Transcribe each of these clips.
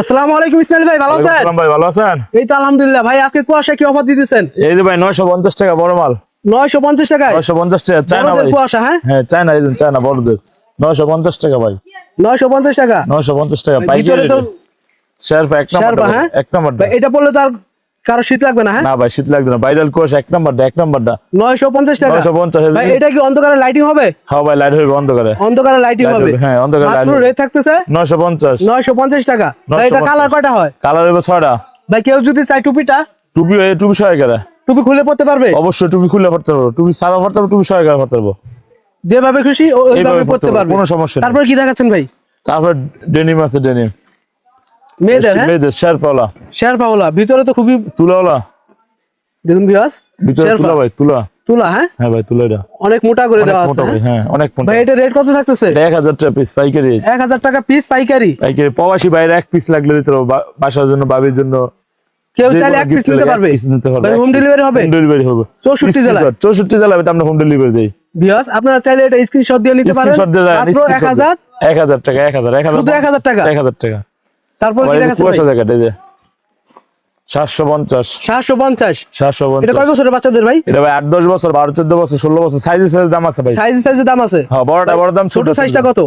আসসালামু আলাইকুম ইসমাইল ভাই, ভালো আছেন? আসসালাম ভাই, ভালো আছেন? এই তো আলহামদুলিল্লাহ ভাই। আজকে কুয়াশা কি অফার দিতেছেন? এই যে ভাই 950 টাকা বড় মাল। 950 টাকায় 950 টাকা চায়না বড়দের ভাই। কুয়াশা, হ্যাঁ হ্যাঁ চায়না, এই চায়না বড়দের 950 টাকা ভাই। 950 টাকা 950 টাকা ভিতরে পাইকারি তো রেট। শেরপা এক শেরপা, নাম্বার, হ্যাঁ? এক নাম্বার। ভাই এটা পড়লে তো আর কারো শীত লাগবে না, হ্যাঁ? না ভাই শীত লাগবে না, ভাইরাল কোর্স এক নাম্বারটা, এক নাম্বারটা 950 টাকা 950। ভাই এটা কি অন্ধকারে লাইটিং হবে? হ্যাঁ ভাই লাইট হবে অন্ধকারে। অন্ধকারে লাইটিং Light হবে, হবে, হ্যাঁ, অন্ধকারে মাত্র light হবে। রেট থাকতেছে 950 950 টাকা। ভাই এটা 950 কালার কয়টা হয়? কালার হবে 6টা। ভাই কেউ যদি চাই টুপিটা, টুপি টুপি 100 টাকা। টুপি খুলে পড়তে পারবে? অবশ্যই টুপি খুলে পড়তে পারবো, টুপি সারা পড়তে পারবো, টুপি 100 টাকা পড়তে পারবো। যেভাবে খুশি ওইভাবে এইভাবে পড়তে পড়তে পারবে, কোনো সমস্যা নেই। তারপর কি দেখাচ্ছেন ভাই? তারপর ডেনিম আছে, ডেনিম মেয়েদের, হ্যাঁ মেয়েদের শেরপাওয়ালা, শেরপাওয়ালা, ভিতরে তো খুবই তুলাওয়ালা, দেখুন ভিউয়ার্স, ভিতরে তুলা ভাই, তুলা। তুলা, হ্যাঁ হ্যাঁ ভাই তুলা, এটা অনেক মোটা করে অনেক দেওয়া আছে, মোটা ভাই, হ্যাঁ? হ্যাঁ অনেক মোটা। ভাই এটা রেট কত থাকতেছে? এটা 1000 টাকা পিস পাইকারি। 1000 টাকা পিস পাইকারি। পাইকারি প্রবাসী বাইরে এক পিস লাগলে দিতে পারবো, বাসার জন্য, বাবির জন্য। কেউ যে চাইলে কোনো এক পিস gift নিতে লাগে, পারবে? এক piece নিতে পারবে, ভাই এক হোম piece। ডেলিভারি হবে? হোম ডেলিভারি হবে 64 জেলায়? 64 জেলায় আমরা হোম ডেলিভারি দেই। ভিউয়ার্স আপনারা চাইলে এটা স্ক্রিনশট দিয়ে নিতে পারেন, স্ক্রিনশট দিয়ে দেন, মাত্র screenshot 1000। 1000 টাকা, 1000 শুধু 1000 টাকা? 1000 টাকা। তারপর আবার কি এই যে দেখাচ্ছেন কুয়াশা ভাই? জ্যাকেট, এই যে 750 750। এটা 750। কয় বছরের বাচ্চাদের ভাই? এটা ভাই 8-10 বছর, 12-14 বছর, 16 বছর, সাইজে সাইজে দাম আছে ভাই। সাইজে দাম আছে? হ্যাঁ বড়টা বড় দাম, ছোট সাইজটা কত?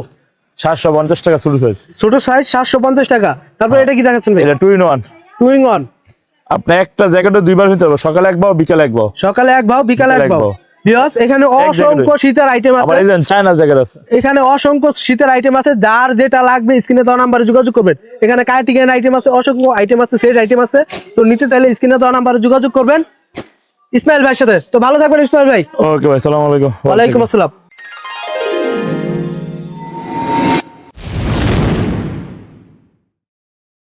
750 টাকা ছোট সাইজ। ছোট সাইজ 750 টাকা। তারপর এটা কি দেখাচ্ছেন ভাই? এটা 2 in 1। Two in one. আপনি একটা জ্যাকেটে দুইবার নিতে পারবেন, সকালে এক ভাও, বিকালে এক ভাও। সকালে এক ভাও, বিকালে এক ভাও। ভিউয়ার্স এখানে অসংখ্য শীতের আইটেম আবার আছে, এই যে চায়না জ্যাকেট আছে। এখানে অসংখ্য শীতের আইটেম আছে। যার যেটা লাগবে স্ক্রিনে দেওয়া নাম্বারে যোগাযোগ করবেন। এখানে কার্টিগান আইটেম আছে, অসংখ্য আইটেম আছে, সেট আইটেম আছে। তো নিতে চাইলে স্ক্রিনে দেওয়া নাম্বারে যোগাযোগ করবেন ইসমাইল ভাইয়ের সাথে। তো ভালো থাকবেন ইসমাইল ভাই। ওকে ভাই, সালাম আলাইকুম। ওয়ালাইকুম আসসালাম।